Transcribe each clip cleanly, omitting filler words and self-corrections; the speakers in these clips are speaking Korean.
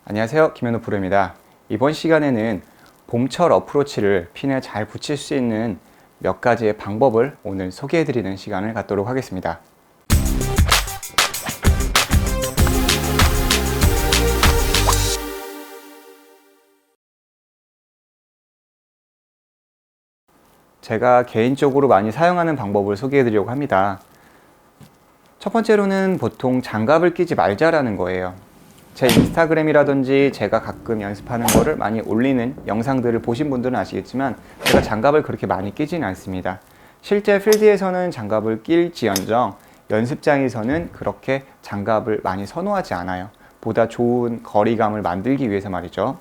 안녕하세요, 김현우 프로입니다. 이번 시간에는 봄철 어프로치를 핀에 잘 붙일 수 있는 몇 가지의 방법을 오늘 소개해드리는 시간을 갖도록 하겠습니다. 제가 개인적으로 많이 사용하는 방법을 소개해드리려고 합니다. 첫 번째로는 보통 장갑을 끼지 말자라는 거예요. 제 인스타그램이라든지 제가 가끔 연습하는 거를 많이 올리는 영상들을 보신 분들은 아시겠지만 제가 장갑을 그렇게 많이 끼지는 않습니다. 실제 필드에서는 장갑을 낄지언정 연습장에서는 그렇게 장갑을 많이 선호하지 않아요. 보다 좋은 거리감을 만들기 위해서 말이죠.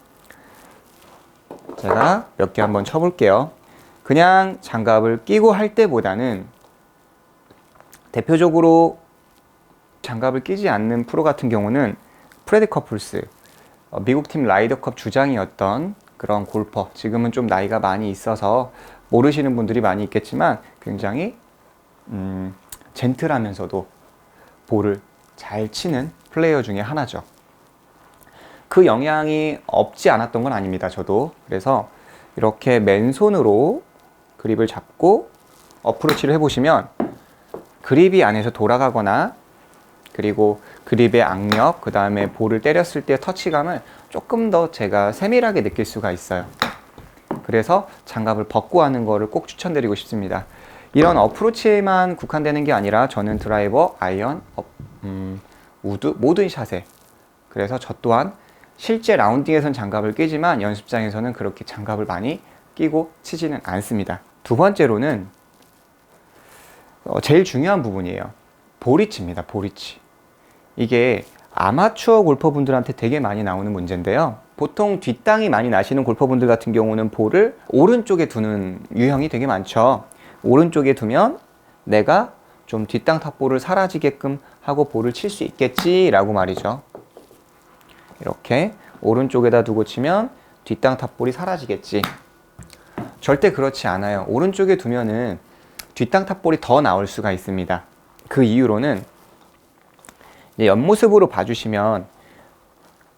제가 몇 개 한번 쳐볼게요. 그냥 장갑을 끼고 할 때보다는 대표적으로 장갑을 끼지 않는 프로 같은 경우는 프레디 커플스, 미국 팀 라이더컵 주장이었던 그런 골퍼, 지금은 좀 나이가 많이 있어서 모르시는 분들이 많이 있겠지만 굉장히 젠틀하면서도 볼을 잘 치는 플레이어 중에 하나죠. 그 영향이 없지 않았던 건 아닙니다, 저도. 그래서 이렇게 맨손으로 그립을 잡고 어프로치를 해보시면 그립이 안에서 돌아가거나 그리고 그립의 악력, 그 다음에 볼을 때렸을 때 터치감을 조금 더 제가 세밀하게 느낄 수가 있어요. 그래서 장갑을 벗고 하는 거를 꼭 추천드리고 싶습니다. 이런 어프로치에만 국한되는 게 아니라 저는 드라이버, 아이언, 우드, 모든 샷에, 그래서 저 또한 실제 라운딩에선 장갑을 끼지만 연습장에서는 그렇게 장갑을 많이 끼고 치지는 않습니다. 두 번째로는 제일 중요한 부분이에요. 볼위치입니다. 볼위치. 이게 아마추어 골퍼분들한테 되게 많이 나오는 문제인데요. 보통 뒷땅이 많이 나시는 골퍼분들 같은 경우는 볼을 오른쪽에 두는 유형이 되게 많죠. 오른쪽에 두면 내가 좀 뒷땅 탑볼을 사라지게끔 하고 볼을 칠 수 있겠지라고 말이죠. 이렇게 오른쪽에다 두고 치면 뒷땅 탑볼이 사라지겠지. 절대 그렇지 않아요. 오른쪽에 두면은 뒷땅 탑볼이 더 나올 수가 있습니다. 그 이유로는 옆모습으로 봐주시면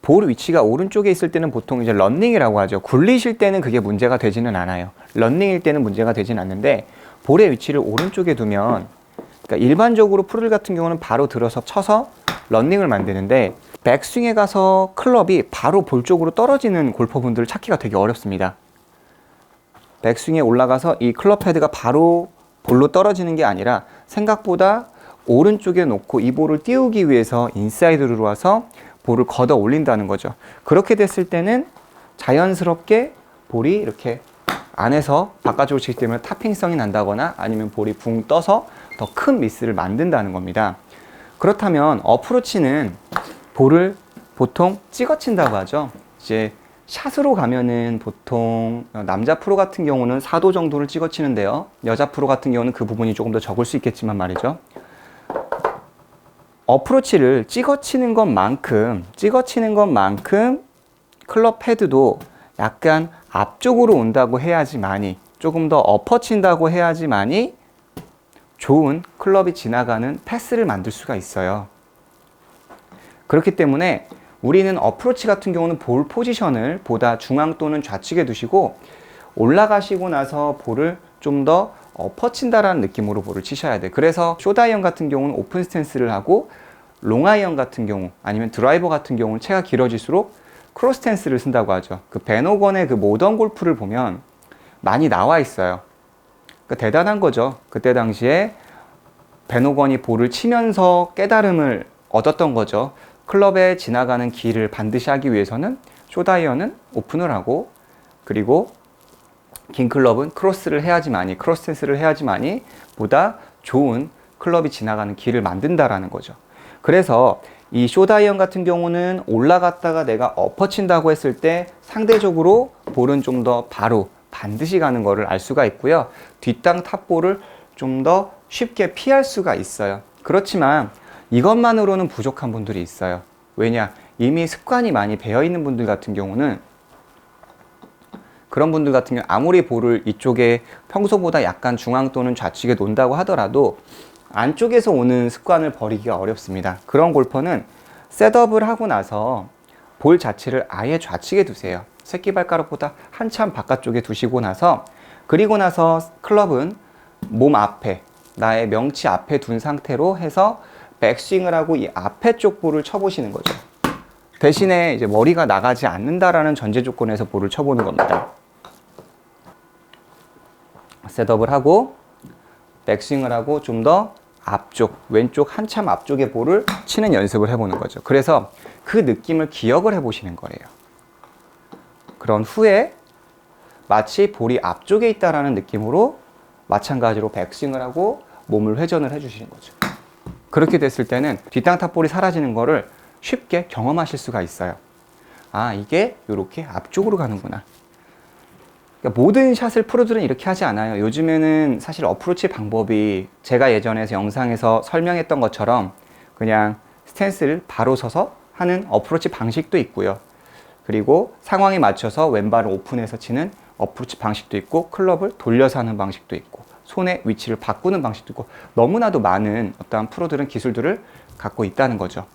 볼 위치가 오른쪽에 있을 때는 보통 이제 런닝이라고 하죠. 굴리실 때는 그게 문제가 되지는 않아요. 런닝일 때는 문제가 되지는 않는데 볼의 위치를 오른쪽에 두면, 그러니까 일반적으로 프로들 같은 경우는 바로 들어서 쳐서 런닝을 만드는데 백스윙에 가서 클럽이 바로 볼 쪽으로 떨어지는 골퍼분들을 찾기가 되게 어렵습니다. 백스윙에 올라가서 이 클럽 헤드가 바로 볼로 떨어지는 게 아니라 생각보다 오른쪽에 놓고 이 볼을 띄우기 위해서 인사이드로 들어와서 볼을 걷어 올린다는 거죠. 그렇게 됐을 때는 자연스럽게 볼이 이렇게 안에서 바깥쪽으로 치기 때문에 타핑성이 난다거나 아니면 볼이 붕 떠서 더 큰 미스를 만든다는 겁니다. 그렇다면 어프로치는 볼을 보통 찍어 친다고 하죠. 이제 샷으로 가면은 보통 남자 프로 같은 경우는 4도 정도를 찍어 치는데요. 여자 프로 같은 경우는 그 부분이 조금 더 적을 수 있겠지만 말이죠. 어프로치를 찍어 치는 것만큼 클럽 헤드도 약간 앞쪽으로 온다고 해야지만이, 조금 더 엎어친다고 해야지만이 좋은 클럽이 지나가는 패스를 만들 수가 있어요. 그렇기 때문에 우리는 어프로치 같은 경우는 볼 포지션을 보다 중앙 또는 좌측에 두시고 올라가시고 나서 볼을 좀 더 엎어친다라는 느낌으로 볼을 치셔야 돼. 그래서 숏아이언 같은 경우는 오픈 스탠스를 하고 롱아이언 같은 경우 아니면 드라이버 같은 경우는 채가 길어질수록 크로스 스탠스를 쓴다고 하죠. 그 벤 호건의 그 모던 골프를 보면 많이 나와 있어요. 그러니까 대단한 거죠. 그때 당시에 벤 호건이 볼을 치면서 깨달음을 얻었던 거죠. 클럽에 지나가는 길을 반드시 하기 위해서는 숏아이언은 오픈을 하고, 그리고 긴 클럽은 크로스 스탠스를 해야지만이 보다 좋은 클럽이 지나가는 길을 만든다라는 거죠. 그래서 이 숏아이언 같은 경우는 올라갔다가 내가 엎어친다고 했을 때 상대적으로 볼은 좀 더 바로 반드시 가는 거를 알 수가 있고요. 뒷땅 탑볼을 좀 더 쉽게 피할 수가 있어요. 그렇지만 이것만으로는 부족한 분들이 있어요. 왜냐? 이미 습관이 많이 배어 있는 분들 같은 경우는, 그런 분들 같은 경우 아무리 볼을 이쪽에 평소보다 약간 중앙 또는 좌측에 놓는다고 하더라도 안쪽에서 오는 습관을 버리기가 어렵습니다. 그런 골퍼는 셋업을 하고 나서 볼 자체를 아예 좌측에 두세요. 새끼발가락보다 한참 바깥쪽에 두시고 나서, 그리고 나서 클럽은 몸 앞에, 나의 명치 앞에 둔 상태로 해서 백스윙을 하고 이 앞에 쪽 볼을 쳐보시는 거죠. 대신에 이제 머리가 나가지 않는다라는 전제 조건에서 볼을 쳐보는 겁니다. 셋업을 하고 백스윙을 하고 좀 더 앞쪽, 왼쪽 한참 앞쪽에 볼을 치는 연습을 해보는 거죠. 그래서 그 느낌을 기억을 해보시는 거예요. 그런 후에 마치 볼이 앞쪽에 있다라는 느낌으로 마찬가지로 백스윙을 하고 몸을 회전을 해주시는 거죠. 그렇게 됐을 때는 뒷땅 탑볼이 사라지는 거를 쉽게 경험하실 수가 있어요. 아, 이게 이렇게 앞쪽으로 가는구나. 그러니까 모든 샷을 프로들은 이렇게 하지 않아요. 요즘에는 사실 어프로치 방법이 제가 예전에 영상에서 설명했던 것처럼 그냥 스탠스를 바로 서서 하는 어프로치 방식도 있고요. 그리고 상황에 맞춰서 왼발을 오픈해서 치는 어프로치 방식도 있고, 클럽을 돌려서 하는 방식도 있고, 손의 위치를 바꾸는 방식도 있고, 너무나도 많은 어떠한 프로들은 기술들을 갖고 있다는 거죠.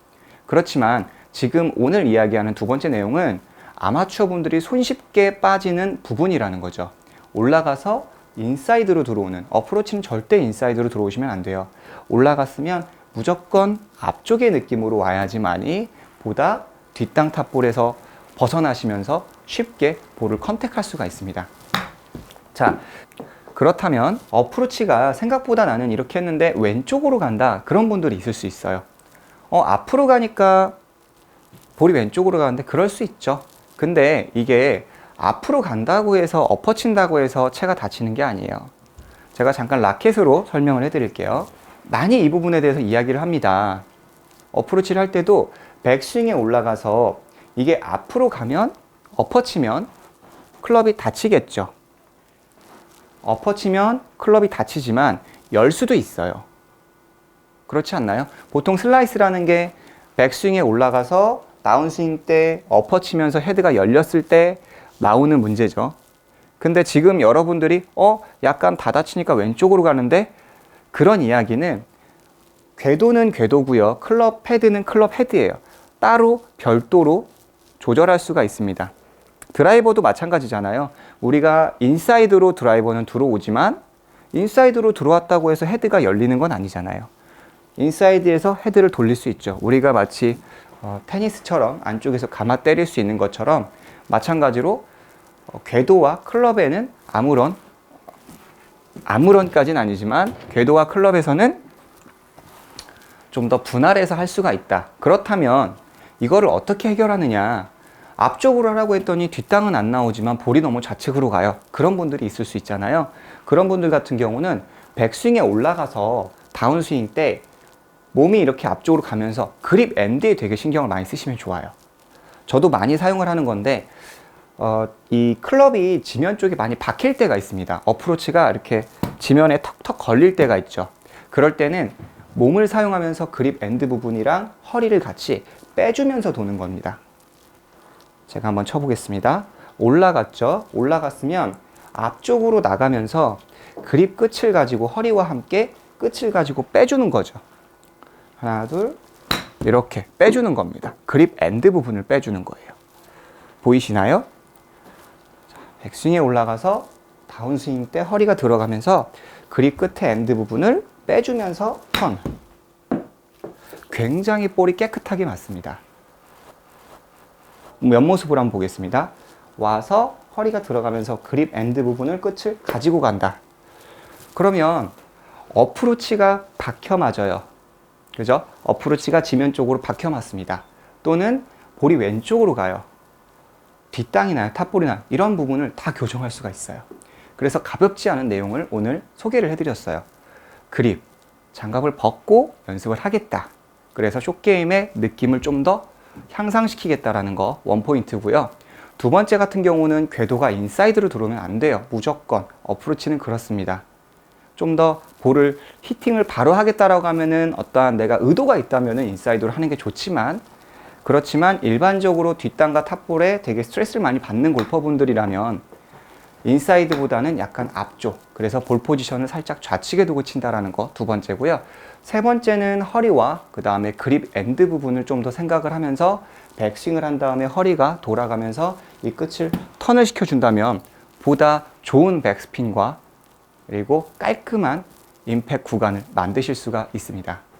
그렇지만 지금 오늘 이야기하는 두 번째 내용은 아마추어 분들이 손쉽게 빠지는 부분이라는 거죠. 올라가서 인사이드로 들어오는, 어프로치는 절대 인사이드로 들어오시면 안 돼요. 올라갔으면 무조건 앞쪽의 느낌으로 와야지만이 보다 뒷땅 탑볼에서 벗어나시면서 쉽게 볼을 컨택할 수가 있습니다. 자, 그렇다면 어프로치가 생각보다 나는 이렇게 했는데 왼쪽으로 간다, 그런 분들이 있을 수 있어요. 앞으로 가니까 볼이 왼쪽으로 가는데, 그럴 수 있죠. 근데 이게 앞으로 간다고 해서 엎어친다고 해서 채가 다치는 게 아니에요. 제가 잠깐 라켓으로 설명을 해드릴게요. 많이 이 부분에 대해서 이야기를 합니다. 어프로치를 할 때도 백스윙에 올라가서 이게 앞으로 가면, 엎어치면 클럽이 다치겠죠. 엎어치면 클럽이 다치지만 열 수도 있어요. 그렇지 않나요? 보통 슬라이스라는 게 백스윙에 올라가서 다운스윙 때 엎어치면서 헤드가 열렸을 때 나오는 문제죠. 근데 지금 여러분들이 약간 받아치니까 왼쪽으로 가는데, 그런 이야기는 궤도는 궤도고요, 클럽 헤드는 클럽 헤드예요. 따로 별도로 조절할 수가 있습니다. 드라이버도 마찬가지잖아요. 우리가 인사이드로 드라이버는 들어오지만 인사이드로 들어왔다고 해서 헤드가 열리는 건 아니잖아요. 인사이드에서 헤드를 돌릴 수 있죠. 우리가 마치 테니스처럼 안쪽에서 감아 때릴 수 있는 것처럼 마찬가지로 궤도와 클럽에는 아무런까지는 아니지만 궤도와 클럽에서는 좀 더 분할해서 할 수가 있다. 그렇다면 이거를 어떻게 해결하느냐? 앞쪽으로 하라고 했더니 뒷땅은 안 나오지만 볼이 너무 좌측으로 가요. 그런 분들이 있을 수 있잖아요. 그런 분들 같은 경우는 백스윙에 올라가서 다운스윙 때 몸이 이렇게 앞쪽으로 가면서 그립 엔드에 되게 신경을 많이 쓰시면 좋아요. 저도 많이 사용을 하는 건데 이 클럽이 지면 쪽에 많이 박힐 때가 있습니다. 어프로치가 이렇게 지면에 턱턱 걸릴 때가 있죠. 그럴 때는 몸을 사용하면서 그립 엔드 부분이랑 허리를 같이 빼주면서 도는 겁니다. 제가 한번 쳐보겠습니다. 올라갔죠? 올라갔으면 앞쪽으로 나가면서 그립 끝을 가지고 허리와 함께 끝을 가지고 빼주는 거죠. 하나, 둘, 이렇게 빼주는 겁니다. 그립 엔드 부분을 빼주는 거예요. 보이시나요? 백스윙에 올라가서 다운스윙 때 허리가 들어가면서 그립 끝에 엔드 부분을 빼주면서 턴. 굉장히 볼이 깨끗하게 맞습니다. 옆모습으로 한번 보겠습니다. 와서 허리가 들어가면서 그립 엔드 부분을 끝을 가지고 간다. 그러면 어프로치가 박혀 맞아요. 그죠? 어프로치가 지면 쪽으로 박혀 맞습니다. 또는 볼이 왼쪽으로 가요. 뒷땅이 나요. 탑볼이 나요. 이런 부분을 다 교정할 수가 있어요. 그래서 가볍지 않은 내용을 오늘 소개를 해드렸어요. 그립, 장갑을 벗고 연습을 하겠다. 그래서 숏게임의 느낌을 좀 더 향상시키겠다라는 거 원포인트고요. 두 번째 같은 경우는 궤도가 인사이드로 들어오면 안 돼요. 무조건. 어프로치는 그렇습니다. 좀 더 볼을 히팅을 바로 하겠다라고 하면은 어떠한 내가 의도가 있다면은 인사이드로 하는 게 좋지만, 그렇지만 일반적으로 뒷땅과 탑볼에 되게 스트레스를 많이 받는 골퍼분들이라면 인사이드보다는 약간 앞쪽, 그래서 볼 포지션을 살짝 좌측에 두고 친다라는 거 두 번째고요. 세 번째는 허리와 그 다음에 그립 엔드 부분을 좀 더 생각을 하면서 백스윙을 한 다음에 허리가 돌아가면서 이 끝을 턴을 시켜준다면 보다 좋은 백스핀과 그리고 깔끔한 임팩트 구간을 만드실 수가 있습니다.